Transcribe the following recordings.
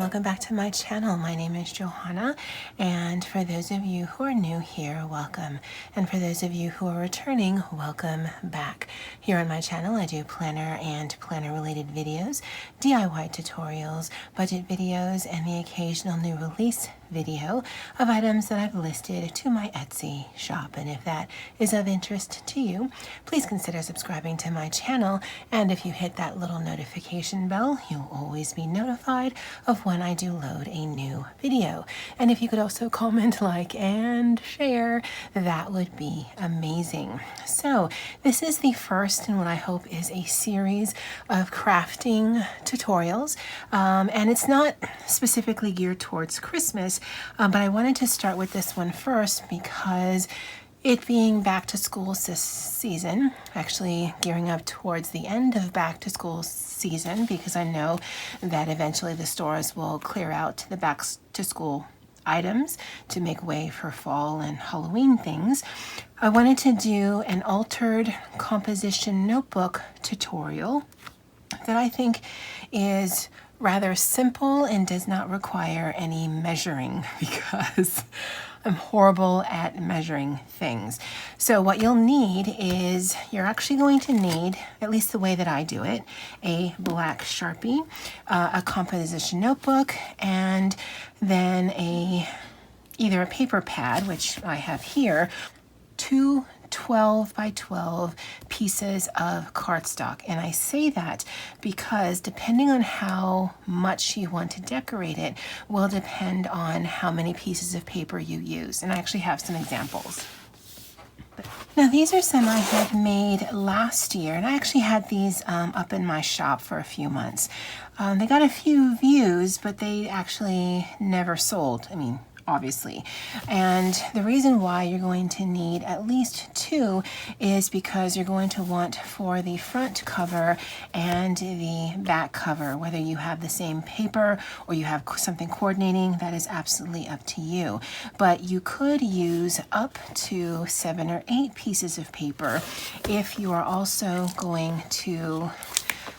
welcome back to my channel. My name is Johanna, and for those of you who are new here, welcome. And for those of you who are returning, welcome back. Here on my channel, I do planner and planner related videos, DIY tutorials, budget videos, and the occasional new release video of items that I've listed to my Etsy shop. And if that is of interest to you, please consider subscribing to my channel. And if you hit that little notification bell, you'll always be notified of when I do load a new video. And if you could also comment, like, and share, that would be amazing. So this is the first in what I hope is a series of crafting tutorials. And it's not specifically geared towards Christmas, but I wanted to start with this one first because it being back to school season, actually gearing up towards the end of back to school season, because I know that eventually the stores will clear out the back to school items to make way for fall and Halloween things. I wanted to do an altered composition notebook tutorial that I think is rather simple and does not require any measuring because I'm horrible at measuring things. So what you'll need is, you're actually going to need, at least the way that I do it, a black Sharpie, a composition notebook, and then either a paper pad, which I have here, 2 12 by 12 pieces of cardstock. And I say that because depending on how much you want to decorate it will depend on how many pieces of paper you use. And I actually have some examples. Now these are some I had made last year, and I actually had these up in my shop for a few months. They got a few views, but they actually never sold. I mean, obviously. And the reason why you're going to need at least 2 is because you're going to want for the front cover and the back cover, whether you have the same paper or you have something coordinating, that is absolutely up to you. But you could use up to 7 or 8 pieces of paper if you are also going to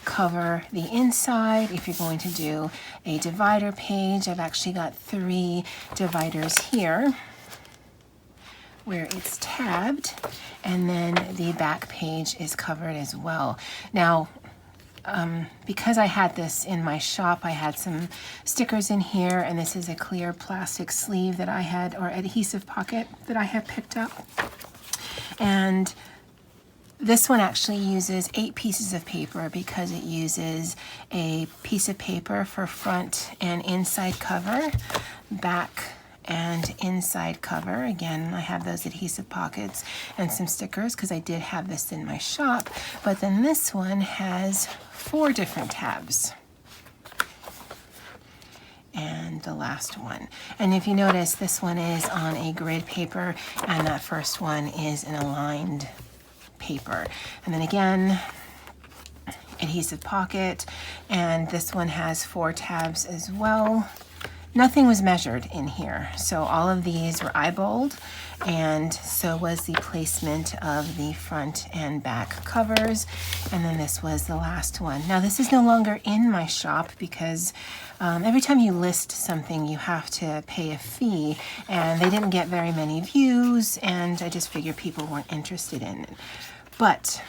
cover the inside. If you're going to do a divider page, I've actually got 3 dividers here where it's tabbed, and then the back page is covered as well. Now, because I had this in my shop, I had some stickers in here, and this is a clear plastic sleeve that I had, or adhesive pocket that I had picked up. And this one actually uses 8 pieces of paper because it uses a piece of paper for front and inside cover, back and inside cover. Again, I have those adhesive pockets and some stickers because I did have this in my shop. But then this one has 4 different tabs. And the last one. And if you notice, this one is on a grid paper, and that first one is an aligned paper. And then again, adhesive pocket, and this one has 4 tabs as well. Nothing was measured in here, so all of these were eyeballed, and so was the placement of the front and back covers. And then this was the last one. Now this is no longer in my shop because every time you list something you have to pay a fee, and they didn't get very many views, and I just figured people weren't interested in it. But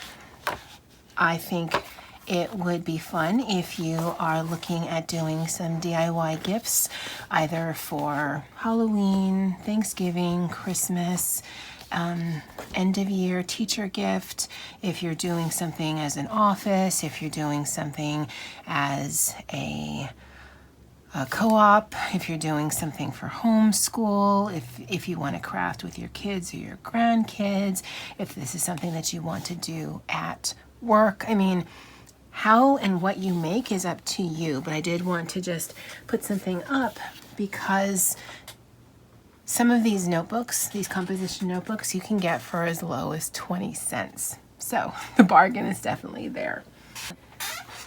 I think it would be fun if you are looking at doing some DIY gifts, either for Halloween, Thanksgiving, Christmas, end of year teacher gift, if you're doing something as an office, if you're doing something as a co-op, if you're doing something for homeschool, if you want to craft with your kids or your grandkids, if this is something that you want to do at work. I mean, how and what you make is up to you, but I did want to just put something up because some of these notebooks, these composition notebooks, you can get for as low as 20 cents. So the bargain is definitely there.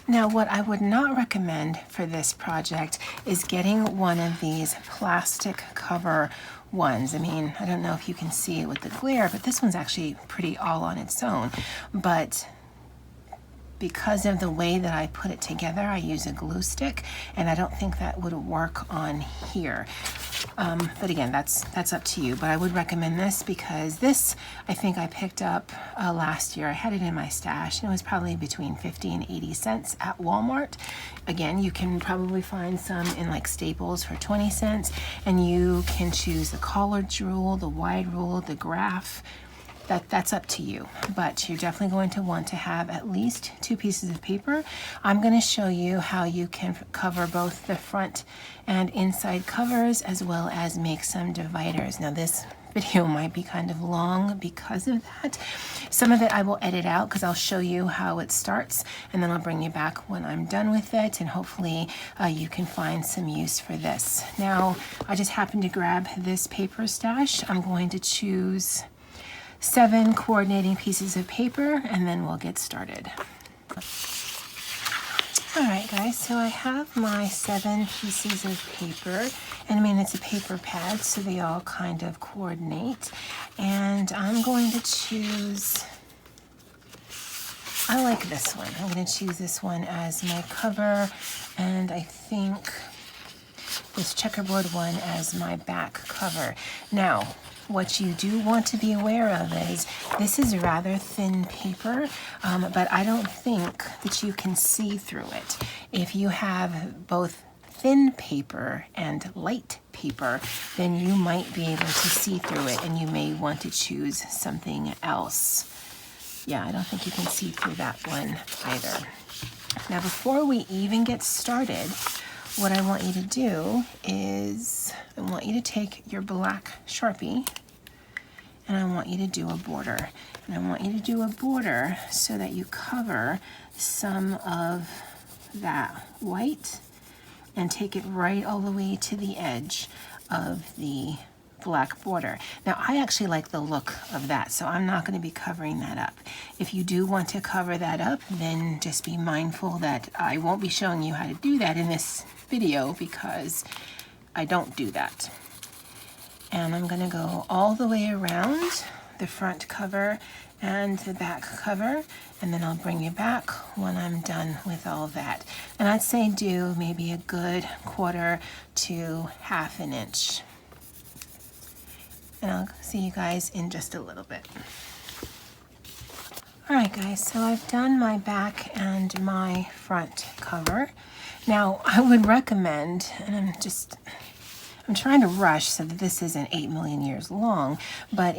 Now, what I would not recommend for this project is getting one of these plastic cover ones. I mean, I don't know if you can see it with the glare, but this one's actually pretty all on its own. But because of the way that I put it together, I use a glue stick, and I don't think that would work on here. But again, that's up to you. But I would recommend this because this, I think I picked up last year. I had it in my stash, and it was probably between 50 and 80 cents at Walmart. Again, you can probably find some in like Staples for 20 cents, and you can choose the collared rule, the wide rule, the graph. That's up to you, but you're definitely going to want to have at least 2 pieces of paper. I'm going to show you how you can cover both the front and inside covers, as well as make some dividers. Now this video might be kind of long because of that. Some of it I will edit out because I'll show you how it starts, and then I'll bring you back when I'm done with it, and hopefully you can find some use for this. Now, I just happened to grab this paper stash. I'm going to choose 7 coordinating pieces of paper, and then we'll get started. All right, guys, so I have my 7 pieces of paper, and I mean, it's a paper pad, so they all kind of coordinate. And I'm going to choose, I like this one. I'm going to choose this one as my cover, and I think this checkerboard one as my back cover. Now, what you do want to be aware of is this is rather thin paper, but I don't think that you can see through it. If you have both thin paper and light paper, then you might be able to see through it, and you may want to choose something else. Yeah, I don't think you can see through that one either. Now, before we even get started, what I want you to do is I want you to take your black Sharpie, and I want you to do a border. And I want you to do a border so that you cover some of that white and take it right all the way to the edge of the black border. Now, I actually like the look of that, so I'm not going to be covering that up. If you do want to cover that up, then just be mindful that I won't be showing you how to do that in this video because I don't do that. And I'm going to go all the way around the front cover and the back cover, and then I'll bring you back when I'm done with all that. And I'd say do maybe a good 1/4 to 1/2 inch. And I'll see you guys in just a little bit. All right, guys, so I've done my back and my front cover. Now, I would recommend, and I'm trying to rush so that this isn't 8 million years long, but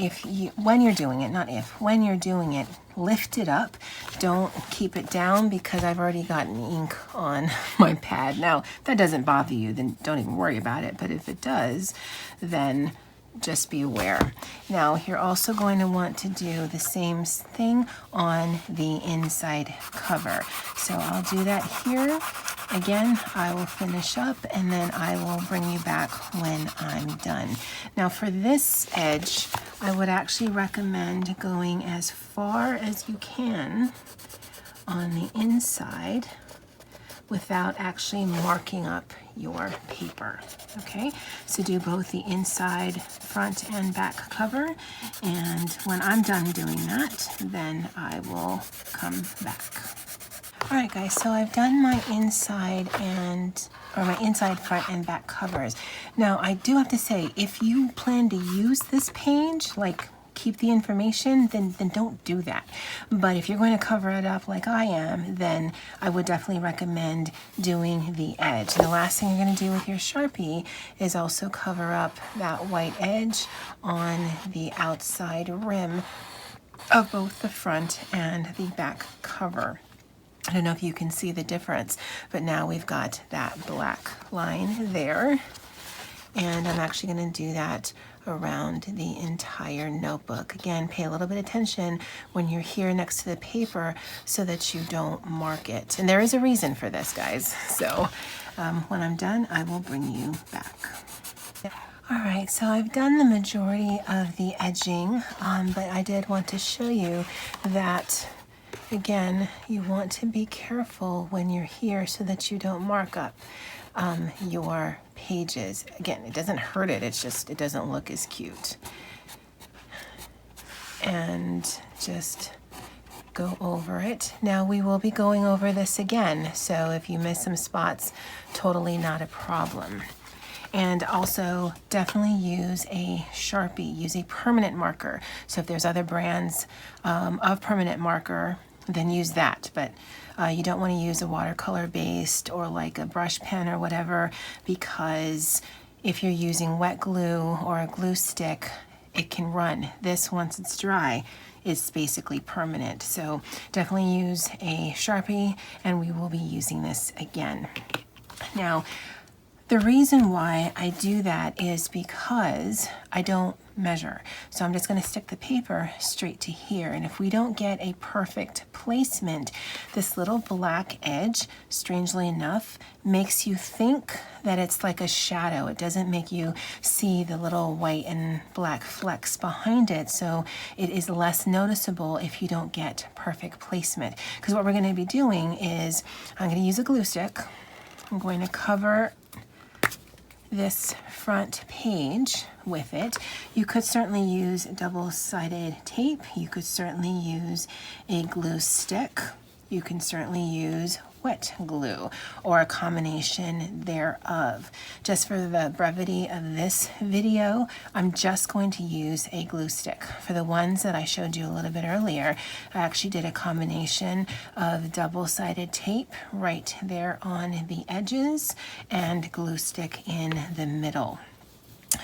when you're doing it, when you're doing it, lift it up. Don't keep it down because I've already gotten ink on my pad. Now, if that doesn't bother you, then don't even worry about it, but if it does, then just be aware. Now, you're also going to want to do the same thing on the inside cover. So I'll do that here. Again, I will finish up, and then I will bring you back when I'm done. Now, for this edge, I would actually recommend going as far as you can on the inside without actually marking up your paper. Okay, so do both the inside, front, and back cover, and when I'm done doing that, then I will come back. All right, guys, so I've done my inside front and back covers. Now, I do have to say, if you plan to use this page, like keep the information, then don't do that. But if you're going to cover it up like I am, then I would definitely recommend doing the edge. And the last thing you're going to do with your Sharpie is also cover up that white edge on the outside rim of both the front and the back cover. I don't know if you can see the difference, but now we've got that black line there. And I'm actually going to do that around the entire notebook. Again, pay a little bit of attention when you're here next to the paper so that you don't mark it. And there is a reason for this, guys. So when I'm done, I will bring you back. All right, so I've done the majority of the edging, but I did want to show you that, again, you want to be careful when you're here so that you don't mark up your pages. Again, it doesn't hurt it, it's just, it doesn't look as cute. And just go over it. Now we will be going over this again, so if you miss some spots, totally not a problem. And also definitely use a Sharpie, use a permanent marker. So if there's other brands of permanent marker, then use that. But you don't want to use a watercolor based or like a brush pen or whatever, because if you're using wet glue or a glue stick, it can run. This, once it's dry, is basically permanent. So definitely use a Sharpie, and we will be using this again. Now, the reason why I do that is because I don't measure. So I'm just going to stick the paper straight to here. And if we don't get a perfect placement, this little black edge, strangely enough, makes you think that it's like a shadow. It doesn't make you see the little white and black flecks behind it. So it is less noticeable if you don't get perfect placement. Because what we're going to be doing is I'm going to use a glue stick. I'm going to cover this front page with it. You could certainly use double-sided tape. You could certainly use a glue stick. You can certainly use wet glue or a combination thereof. Just for the brevity of this video, I'm just going to use a glue stick. For the ones that I showed you a little bit earlier, I actually did a combination of double-sided tape right there on the edges and glue stick in the middle,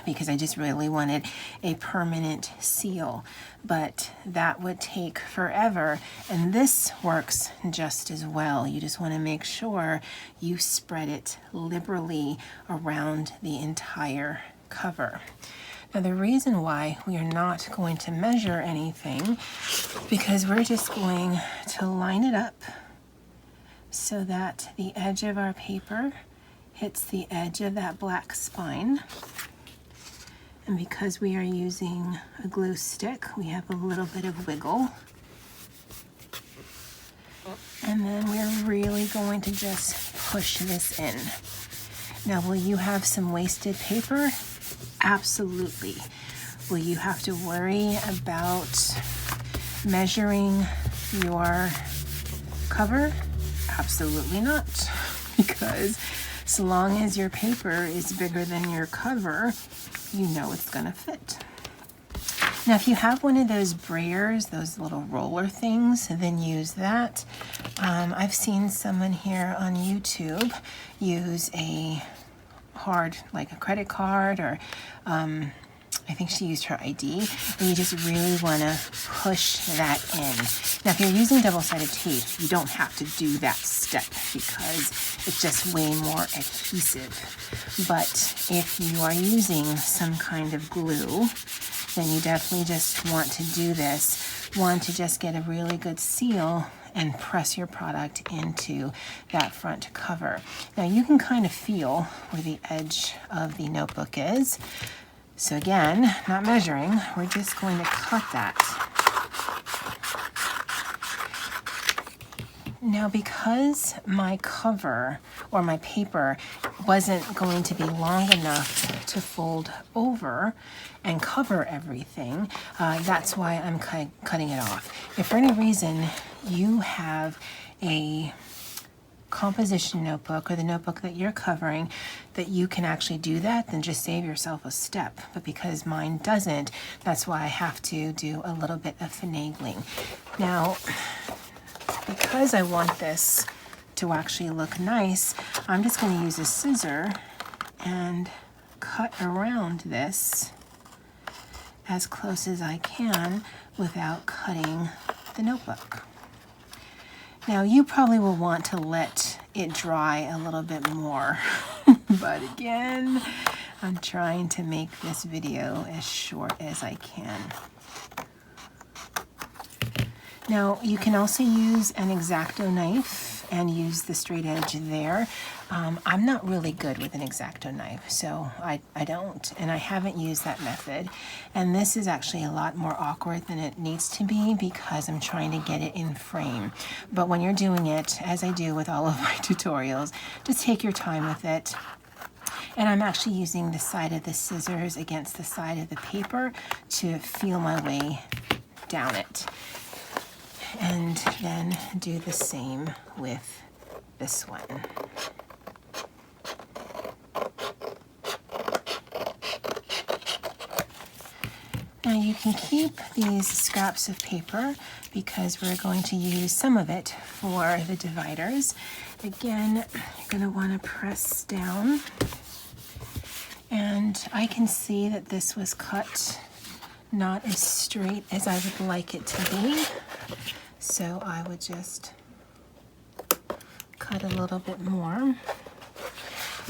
because I just really wanted a permanent seal, but that would take forever, and this works just as well. You just want to make sure you spread it liberally around the entire cover. Now, the reason why we are not going to measure anything, because we're just going to line it up so that the edge of our paper hits the edge of that black spine. And because we are using a glue stick, we have a little bit of wiggle. And then we're really going to just push this in. Now, will you have some wasted paper? Absolutely. Will you have to worry about measuring your cover? Absolutely not. Because so long as your paper is bigger than your cover, you know it's gonna fit. Now, if you have one of those brayers, those little roller things, then use that. I've seen someone here on YouTube use a hard, like a credit card, or I think she used her ID, and you just really want to push that in. Now, if you're using double-sided tape, you don't have to do that step because it's just way more adhesive. But if you are using some kind of glue, then you definitely just want to do this. One, to just get a really good seal and press your product into that front cover. Now, you can kind of feel where the edge of the notebook is. So again, not measuring, we're just going to cut that. Now, because my cover or my paper wasn't going to be long enough to fold over and cover everything, that's why I'm cutting it off. If for any reason you have a composition notebook or the notebook that you're covering that you can actually do that, then just save yourself a step. But because mine doesn't, that's why I have to do a little bit of finagling. Now, because I want this to actually look nice, I'm just going to use a scissor and cut around this as close as I can without cutting the notebook. Now, you probably will want to let it dry a little bit more, but again, I'm trying to make this video as short as I can. Now, you can also use an X-Acto knife and use the straight edge there. I'm not really good with an X-Acto knife, so I don't, and I haven't used that method. And this is actually a lot more awkward than it needs to be because I'm trying to get it in frame. But when you're doing it, as I do with all of my tutorials, just take your time with it. And I'm actually using the side of the scissors against the side of the paper to feel my way down it. and then do the same with this one. Now you can keep these scraps of paper because we're going to use some of it for the dividers. Again, you're going to want to press down. And I can see that this was cut not as straight as I would like it to be. So I would just cut a little bit more.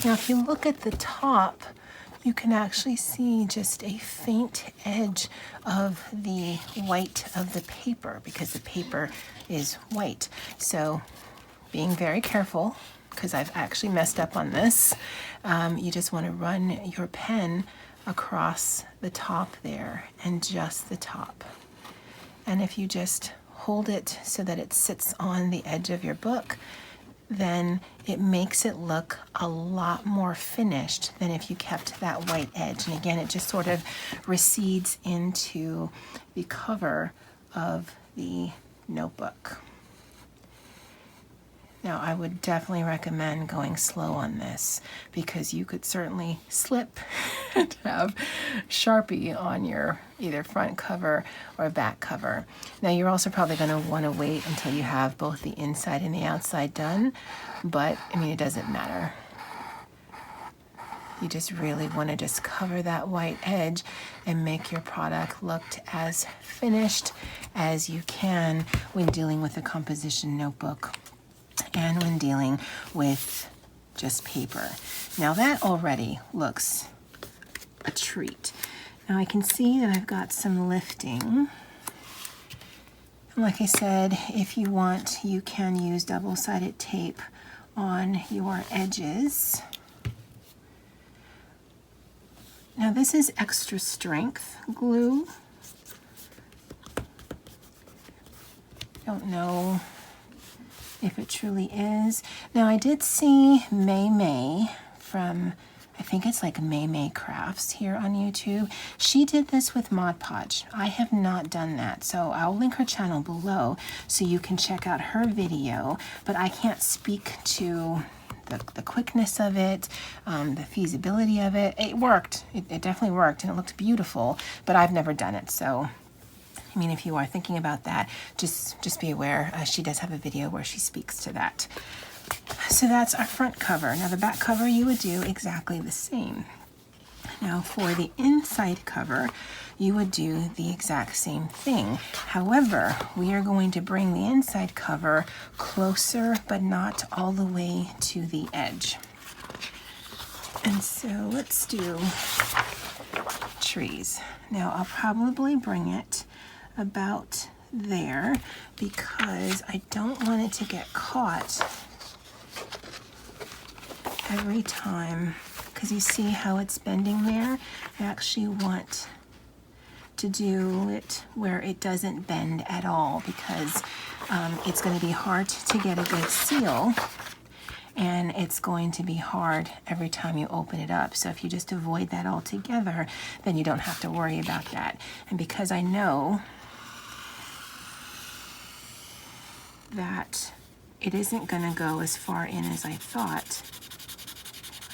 Now if you look at the top, you can actually see just a faint edge of the white of the paper because the paper is white. So being very careful, because I've actually messed up on this, you just want to run your pen across the top there and just the top. And if you just hold it so that it sits on the edge of your book, then it makes it look a lot more finished than if you kept that white edge. And again, it just sort of recedes into the cover of the notebook. Now, I would definitely recommend going slow on this because you could certainly slip and have Sharpie on your either front cover or back cover. Now, you're also probably going to want to wait until you have both the inside and the outside done, but I mean, it doesn't matter. You just really want to just cover that white edge and make your product look as finished as you can when dealing with a composition notebook and when dealing with just paper. Now that already looks a treat. Now I can see that I've got some lifting. And like I said, if you want, you can use double-sided tape on your edges. Now this is extra strength glue. Don't know if it truly is. Now I did see May from, I think it's like May Crafts here on YouTube. She did this with Mod Podge. I have not done that, so I'll link her channel below so you can check out her video, but I can't speak to the quickness of it, the feasibility of it. It worked. It definitely worked and it looked beautiful, but I've never done it, so I mean, if you are thinking about that, just be aware. She does have a video where she speaks to that. So that's our front cover. Now the back cover, you would do exactly the same. Now for the inside cover, you would do the exact same thing. However, we are going to bring the inside cover closer, but not all the way to the edge. And so let's do trees. Now I'll probably bring it about there because I don't want it to get caught every time, because you see how it's bending there. I actually want to do it where it doesn't bend at all because it's going to be hard to get a good seal, and it's going to be hard every time you open it up. So if you just avoid that altogether, then you don't have to worry about that. And because I know that it isn't going to go as far in as I thought,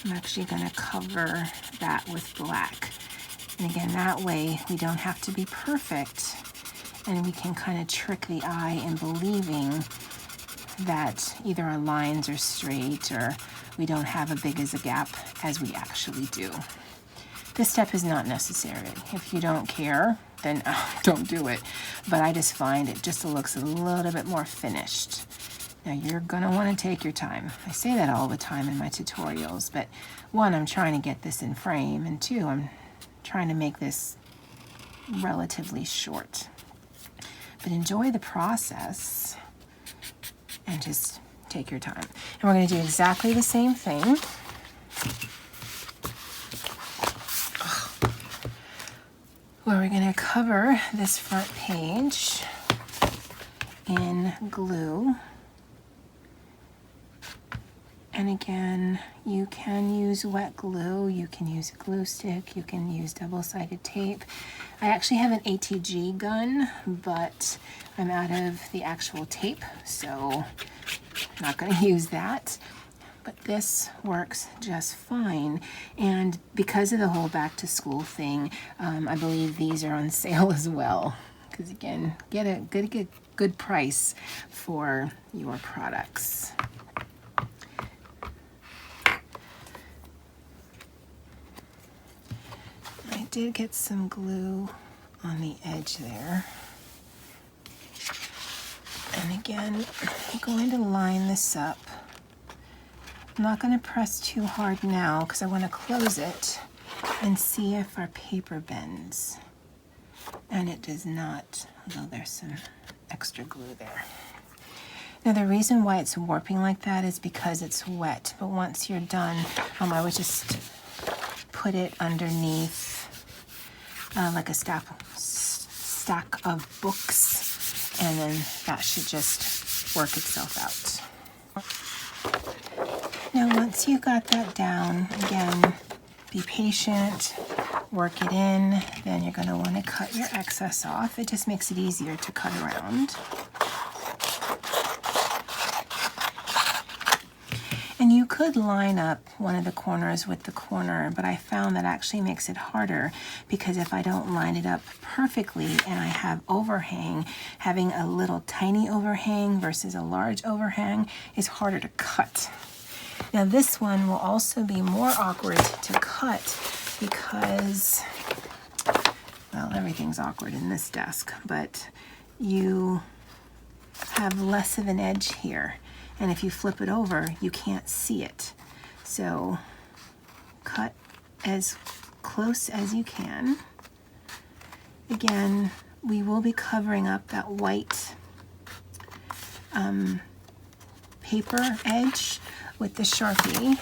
I'm actually going to cover that with black. And again, that way we don't have to be perfect, and we can kind of trick the eye in believing that either our lines are straight or we don't have as big as a gap as we actually do. This step is not necessary. If you don't care, then don't do it. But I just find it just looks a little bit more finished. Now you're gonna wanna take your time. I say that all the time in my tutorials, but one, I'm trying to get this in frame, and two, I'm trying to make this relatively short. But enjoy the process and just take your time. And we're gonna do exactly the same thing. Where we're going to cover this front page in glue And again, you can use wet glue, you can use a glue stick, you can use double-sided tape. I actually have an ATG gun, but I'm out of the actual tape, so I'm not going to use that. But this works just fine. And because of the whole back to school thing, I believe these are on sale as well. Because again, get a good price for your products. I did get some glue on the edge there. And again, I'm going to line this up. I'm not going to press too hard now because I want to close it and see if our paper bends. And it does not, although there's some extra glue there. Now the reason why it's warping like that is because it's wet, but once you're done, I would just put it underneath like a stack of books, and then that should just work itself out. Now once you got that down, again, be patient, work it in, then you're going to want to cut your excess off. It just makes it easier to cut around. And you could line up one of the corners with the corner, but I found that actually makes it harder because if I don't line it up perfectly and I have overhang, having a little tiny overhang versus a large overhang is harder to cut. Now this one will also be more awkward to cut because, well, everything's awkward in this desk, but you have less of an edge here. And if you flip it over, you can't see it. So cut as close as you can. Again, we will be covering up that white paper edge with the Sharpie.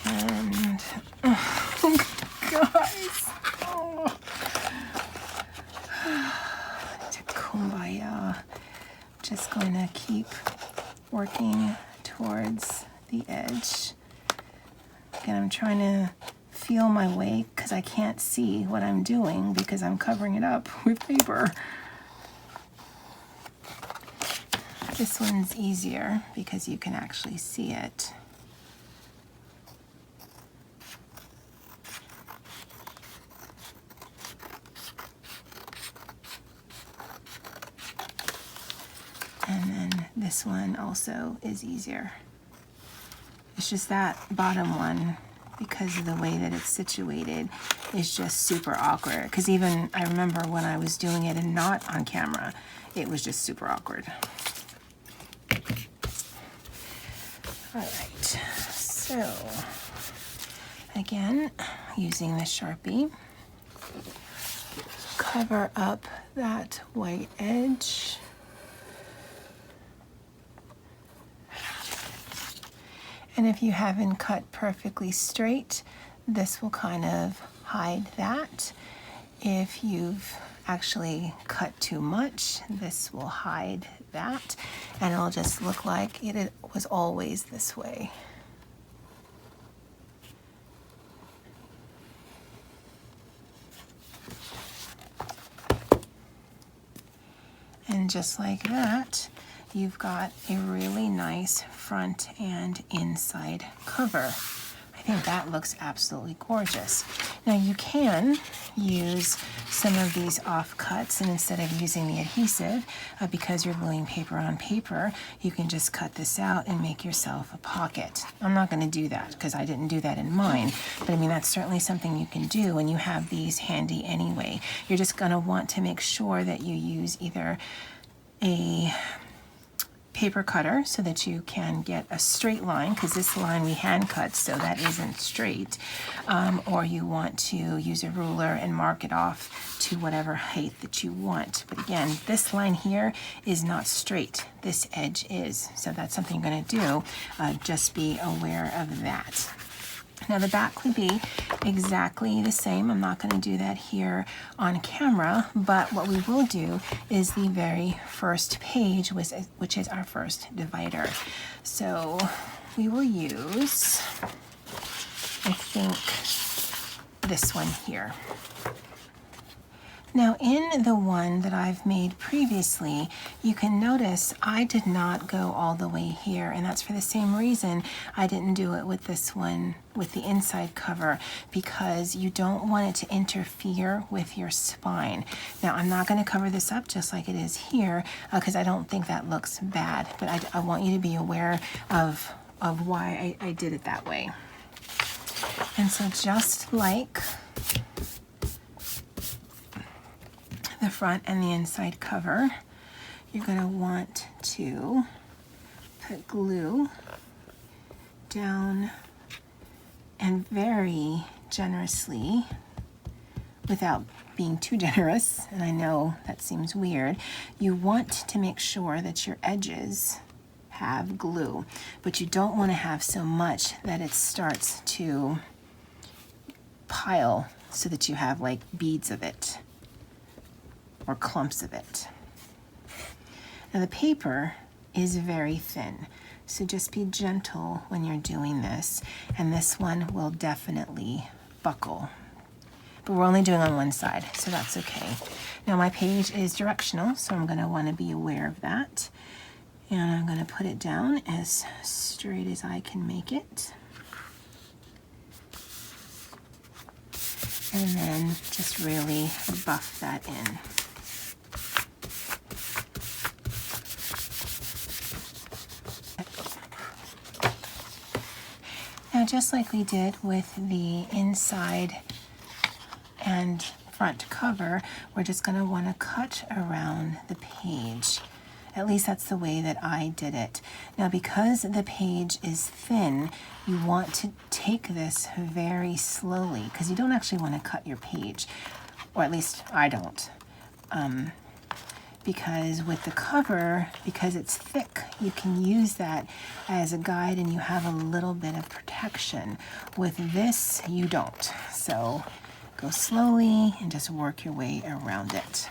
And, oh, guys, oh. Kumbaya. Just going to keep working towards the edge. Again, I'm trying to feel my way because I can't see what I'm doing because I'm covering it up with paper. This one's easier because you can actually see it. And then this one also is easier. It's just that bottom one, because of the way that it's situated, is just super awkward. Because even I remember when I was doing it and not on camera, it was just super awkward. All right, so again, using the Sharpie, cover up that white edge. And if you haven't cut perfectly straight, this will kind of hide that. If you've actually cut too much, this will hide that. And it'll just look like it was always this way. And just like that, you've got a really nice front and inside cover. I think that looks absolutely gorgeous. Now you can use some of these offcuts, and instead of using the adhesive, because you're gluing paper on paper, you can just cut this out and make yourself a pocket. I'm not going to do that because I didn't do that in mine, but I mean that's certainly something you can do when you have these handy anyway. You're just going to want to make sure that you use either a paper cutter so that you can get a straight line, because this line we hand cut so that isn't straight, or you want to use a ruler and mark it off to whatever height that you want. But again, this line here is not straight, this edge is, so that's something you're going to do. Just be aware of that. Now the back would be exactly the same. I'm not going to do that here on camera, but what we will do is the very first page, which is our first divider. So we will use, I think, this one here. Now in the one that I've made previously, you can notice I did not go all the way here, and that's for the same reason I didn't do it with this one with the inside cover, because you don't want it to interfere with your spine. Now I'm not going to cover this up just like it is here because I don't think that looks bad, but I want you to be aware of why I did it that way. And so just like the front and the inside cover, you're going to want to put glue down, and very generously, without being too generous, and I know that seems weird, you want to make sure that your edges have glue, but you don't want to have so much that it starts to pile so that you have like beads of it or clumps of it. Now the paper is very thin, so just be gentle when you're doing this, and this one will definitely buckle. But we're only doing on one side, so that's okay. Now my page is directional, so I'm going to want to be aware of that. And I'm going to put it down as straight as I can make it. And then just really buff that in. Now, just like we did with the inside and front cover, we're just going to want to cut around the page. At least that's the way that I did it. Now, because the page is thin, you want to take this very slowly, because you don't actually want to cut your page, or at least I don't. Because with the cover, because it's thick, you can use that as a guide and you have a little bit of protection. With this, you don't. So go slowly and just work your way around it.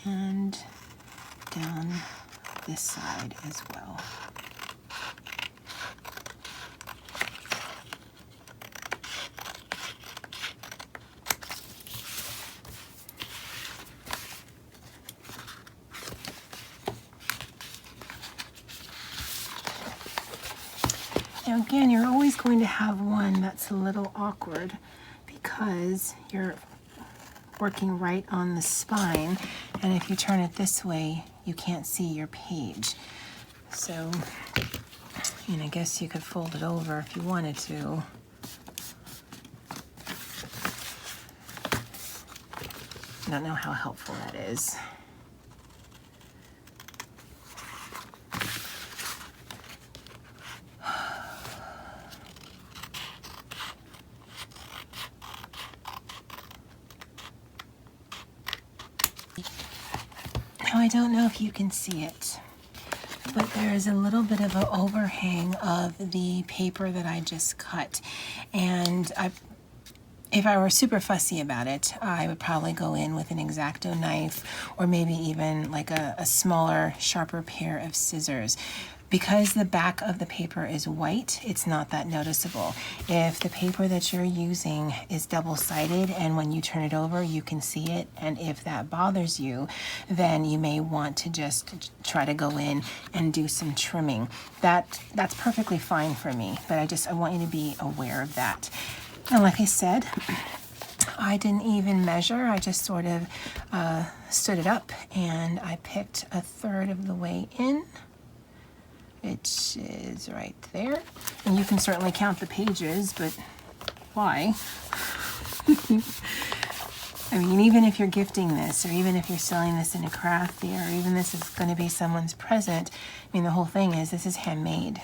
And down this side as well. Now again, you're always going to have one that's a little awkward because you're working right on the spine, and if you turn it this way, you can't see your page. So, I guess you could fold it over if you wanted to. I don't know how helpful that is. Now, I don't know if you can see it, but there is a little bit of an overhang of the paper that I just cut. And if I were super fussy about it, I would probably go in with an X-Acto knife, or maybe even like a smaller, sharper pair of scissors. Because the back of the paper is white, it's not that noticeable. If the paper that you're using is double-sided and when you turn it over you can see it, and if that bothers you, then you may want to just try to go in and do some trimming. That's perfectly fine for me, but I want you to be aware of that. And like I said, I didn't even measure. I just sort of stood it up and I picked 1/3 of the way in, which is right there. And you can certainly count the pages, but why? I mean, even if you're gifting this, or even if you're selling this in a craft fair, or even this is going to be someone's present, I mean, the whole thing is this is handmade.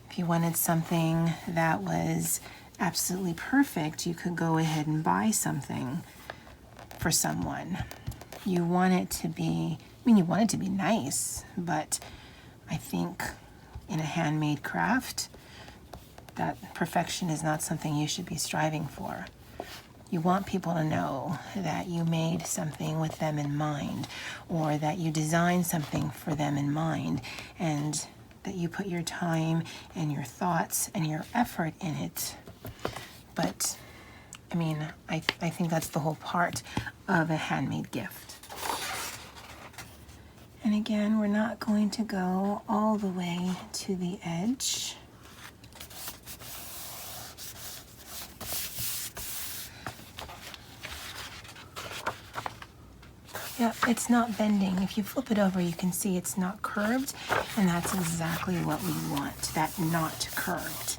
If you wanted something that was absolutely perfect, you could go ahead and buy something for someone. You want it to be, you want it to be nice, but I think in a handmade craft, that perfection is not something you should be striving for. You want people to know that you made something with them in mind, or that you designed something for them in mind, and that you put your time and your thoughts and your effort in it. But, I mean, I think that's the whole part of a handmade gift. And again, we're not going to go all the way to the edge. Yeah, it's not bending. If you flip it over, you can see it's not curved, and that's exactly what we want, that not curved,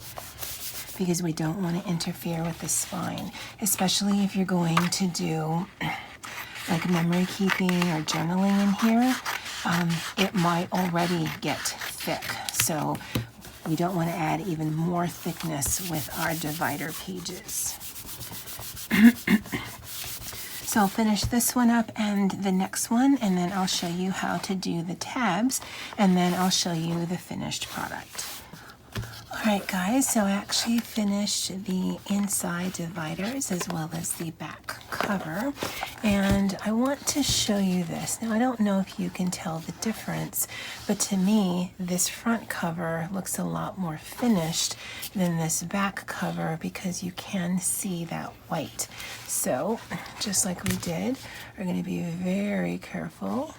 because we don't want to interfere with the spine, especially if you're going to do like memory keeping or journaling in here. It might already get thick, so we don't want to add even more thickness with our divider pages. So I'll finish this one up and the next one, and then I'll show you how to do the tabs, and then I'll show you the finished product. Alright guys, so I actually finished the inside dividers as well as the back cover, and I want to show you this. Now I don't know if you can tell the difference, but to me this front cover looks a lot more finished than this back cover because you can see that white. So just like we did, we're going to be very careful.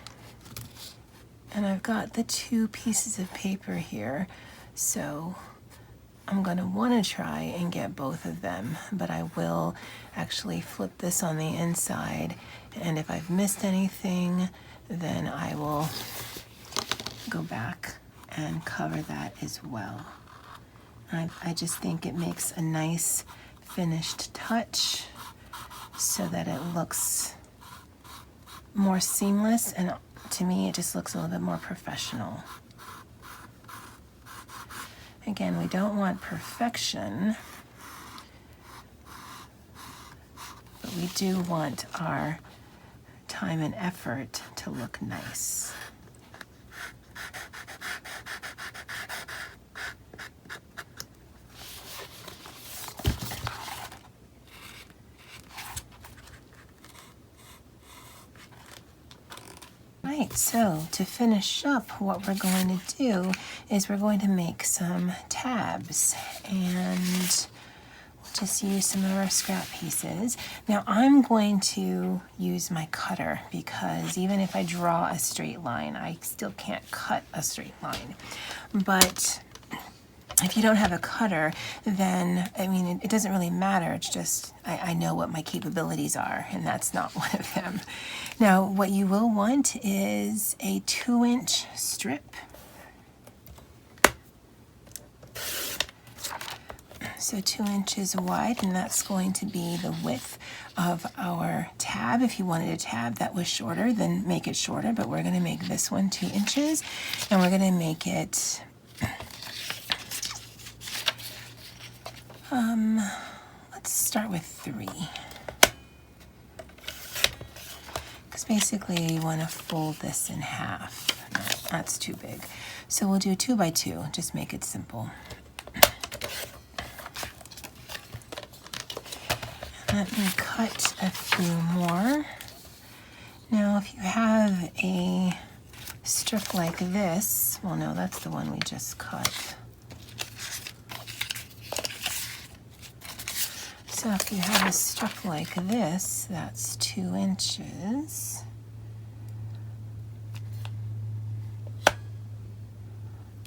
And I've got the two pieces of paper here, so I'm going to want to try and get both of them, but I will actually flip this on the inside, and if I've missed anything, then I will go back and cover that as well. I just think it makes a nice finished touch so that it looks more seamless, and to me it just looks a little bit more professional. Again, we don't want perfection, but we do want our time and effort to look nice. Right, so to finish up, what we're going to do is we're going to make some tabs, and we'll just use some of our scrap pieces. Now I'm going to use my cutter because even if I draw a straight line, I still can't cut a straight line. But if you don't have a cutter, then, I mean, it doesn't really matter. It's just, I know what my capabilities are, and that's not one of them. Now, what you will want is a 2-inch strip. So 2 inches wide, and that's going to be the width of our tab. If you wanted a tab that was shorter, then make it shorter, but we're gonna make this one 2 inches, and we're gonna make it let's start with 3. Because basically you want to fold this in half. No, that's too big. So we'll do 2 by 2, just make it simple. Let me cut a few more. Now if you have a strip like this, well no, that's the one we just cut. So if you have a strip like this, that's 2 inches.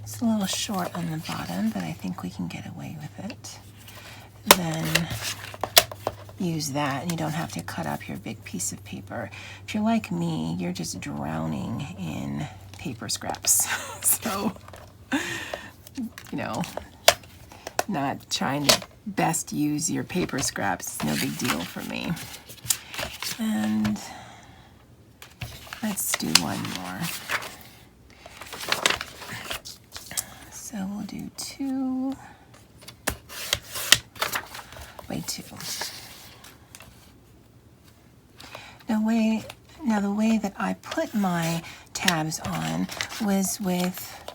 It's a little short on the bottom, but I think we can get away with it. Then use that, and you don't have to cut up your big piece of paper. If you're like me, you're just drowning in paper scraps. So, you know, not trying to best use your paper scraps, no big deal for me. And let's do one more. So we'll do 2 by 2. Now the way that I put my tabs on was with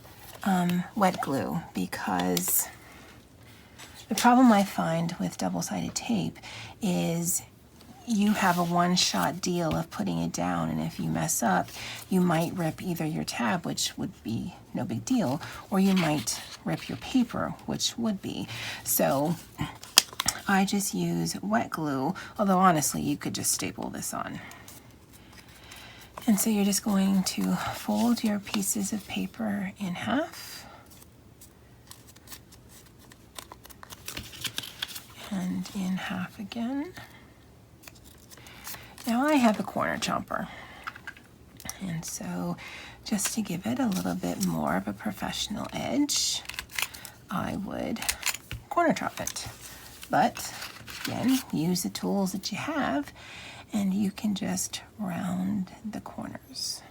wet glue, because The problem I find with double-sided tape is you have a one-shot deal of putting it down, and if you mess up, you might rip either your tab, which would be no big deal, or you might rip your paper, which would be. So I just use wet glue, although honestly, you could just staple this on. And so you're just going to fold your pieces of paper in half. And in half again. Now I have a corner chomper, and so just to give it a little bit more of a professional edge, I would corner chop it. But again, use the tools that you have, and you can just round the corners.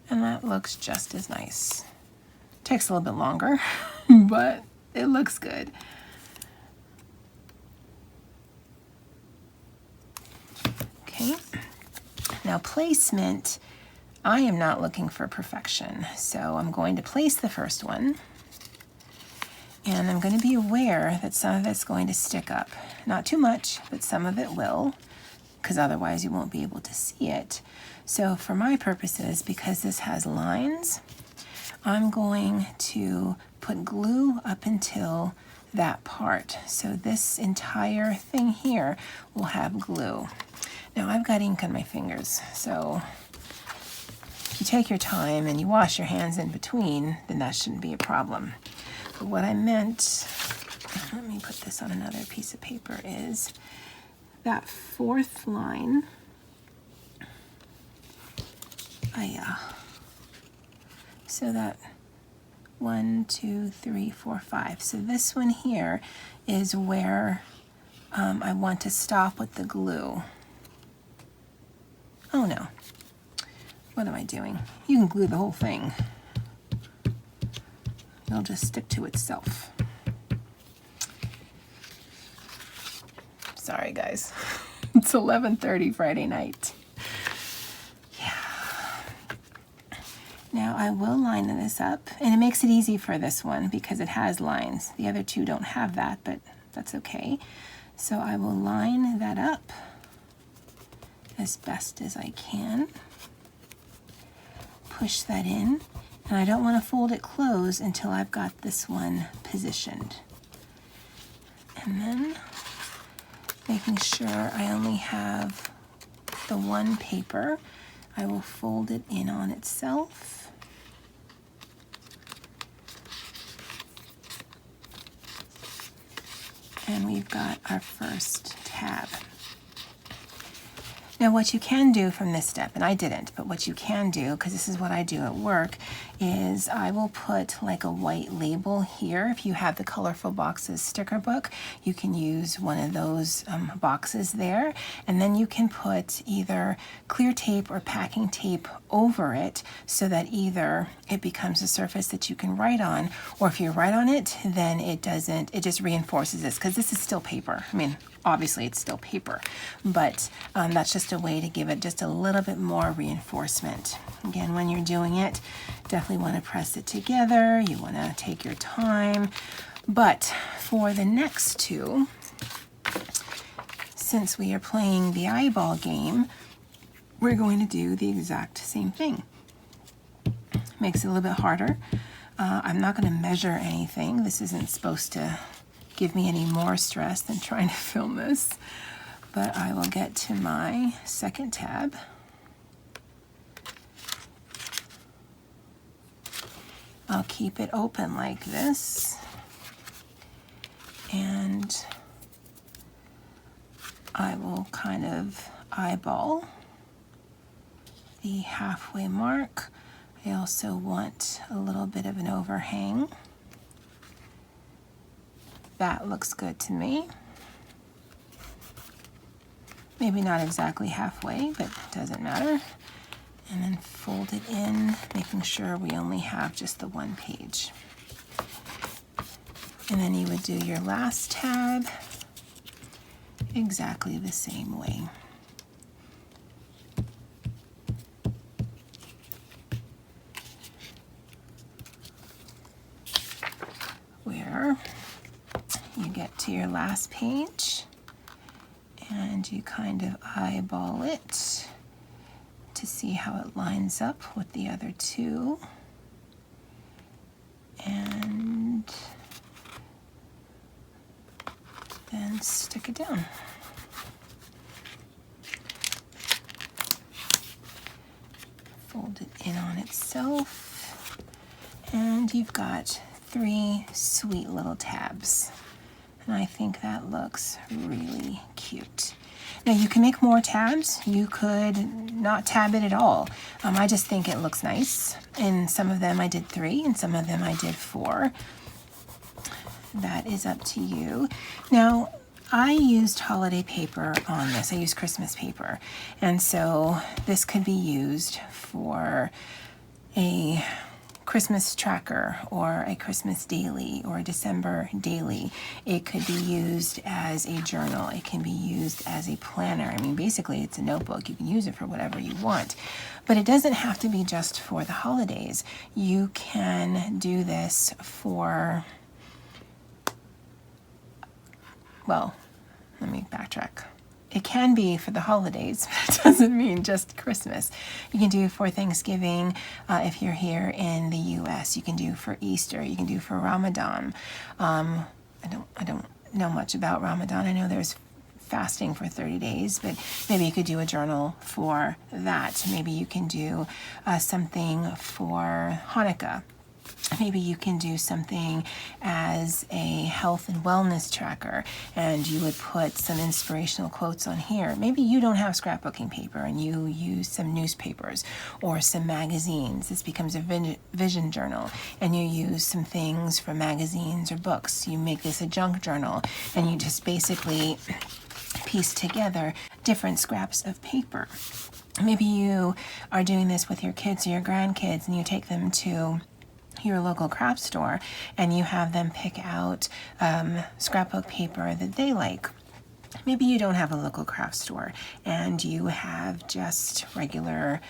And that looks just as nice. Takes a little bit longer, but it looks good. Okay, now placement, I am not looking for perfection. So I'm going to place the first one, and I'm going to be aware that some of it's going to stick up. Not too much, but some of it will, because otherwise you won't be able to see it. So for my purposes, because this has lines, I'm going to put glue up until that part. So this entire thing here will have glue. Now I've got ink on my fingers, so if you take your time and you wash your hands in between, then that shouldn't be a problem. But what I meant, let me put this on another piece of paper, is that fourth line. So that 1, 2, 3, 4, 5. So this one here is where I want to stop with the glue. Oh no, what am I doing? You can glue the whole thing. It'll just stick to itself. Sorry guys, it's 11:30 Friday night. Now I will line this up, and it makes it easy for this one because it has lines. The other two don't have that, but that's okay. So I will line that up as best as I can. Push that in, and I don't want to fold it closed until I've got this one positioned. And then making sure I only have the one paper, I will fold it in on itself. And we've got our first tab. Now what you can do from this step, and I didn't, but what you can do, because this is what I do at work, is I will put like a white label here. If you have the Colorful Boxes sticker book, you can use one of those boxes there, and then you can put either clear tape or packing tape over it so that either it becomes a surface that you can write on, or if you write on it, then it just reinforces this, because this is still paper. I mean, obviously it's still paper, but that's just a way to give it just a little bit more reinforcement. Again, when you're doing it, definitely want to press it together. You want to take your time. But for the next two, since we are playing the eyeball game, we're going to do the exact same thing. Makes it a little bit harder. I'm not going to measure anything. This isn't supposed to give me any more stress than trying to film this. But I will get to my second tab. I'll keep it open like this. And I will kind of eyeball the halfway mark. I also want a little bit of an overhang. That looks good to me. Maybe not exactly halfway, but it doesn't matter. And then fold it in, making sure we only have just the one page. And then you would do your last tab exactly the same way. to your last page and you kind of eyeball it to see how it lines up with the other two. And then stick it down. Fold it in on itself, and you've got 3 sweet little tabs. And I think that looks really cute. Now you can make more tabs. You could not tab it at all. I just think it looks nice. In some of them I did 3, and some of them I did 4. That is up to you. Now, I used holiday paper on this. I used Christmas paper. And so this could be used for a Christmas tracker or a Christmas daily or a December daily. It could be used as a journal. It can be used as a planner. I mean, basically it's a notebook. You can use it for whatever you want. But it doesn't have to be just for the holidays. You can do this for, well, let me backtrack. It can be for the holidays, but it doesn't mean just Christmas. You can do for Thanksgiving if you're here in the U.S. You can do for Easter. You can do for Ramadan. I don't know much about Ramadan. I know there's fasting for 30 days, but maybe you could do a journal for that. Maybe you can do something for Hanukkah. Maybe you can do something as a health and wellness tracker, and you would put some inspirational quotes on here. Maybe you don't have scrapbooking paper and you use some newspapers or some magazines. This becomes a vision journal, and you use some things from magazines or books. You make this a junk journal, and you just basically piece together different scraps of paper. Maybe you are doing this with your kids or your grandkids, and you take them to your local craft store and you have them pick out scrapbook paper that they like. Maybe you don't have a local craft store and you have just regular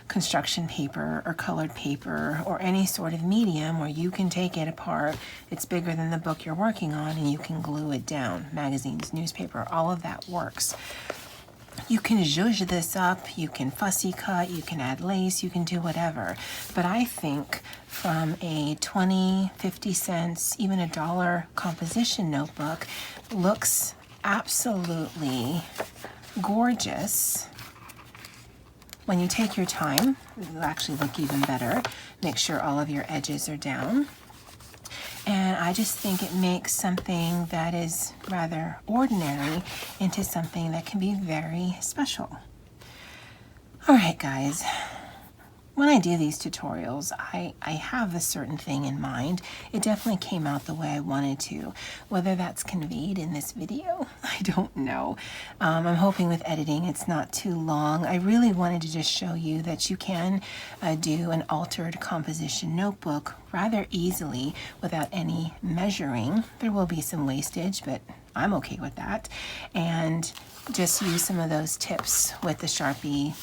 construction paper or colored paper or any sort of medium where you can take it apart. It's bigger than the book you're working on and you can glue it down. Magazines, newspaper, all of that works. You can zhuzh this up, you can fussy cut, you can add lace, you can do whatever. But I think from a 20, 50 cents, even $1 composition notebook looks absolutely gorgeous. When you take your time, it'll actually look even better. Make sure all of your edges are down. And I just think it makes something that is rather ordinary into something that can be very special. All right, guys. When I do these tutorials, I have a certain thing in mind. It definitely came out the way I wanted to. Whether that's conveyed in this video, I don't know. I'm hoping with editing it's not too long. I really wanted to just show you that you can do an altered composition notebook rather easily without any measuring. There will be some wastage, but I'm okay with that. And just use some of those tips with the Sharpie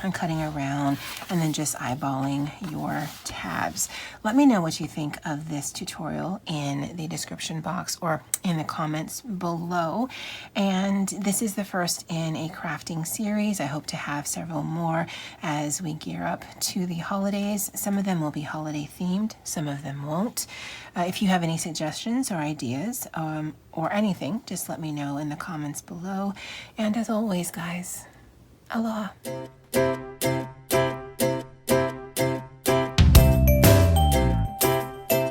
and cutting around and then just eyeballing your tabs. Let me know what you think of this tutorial in the description box or in the comments below. And this is the first in a crafting series. I hope to have several more as we gear up to the holidays. Some of them will be holiday themed, some of them won't. If you have any suggestions or ideas or anything, just let me know in the comments below. And as always, guys, aloha.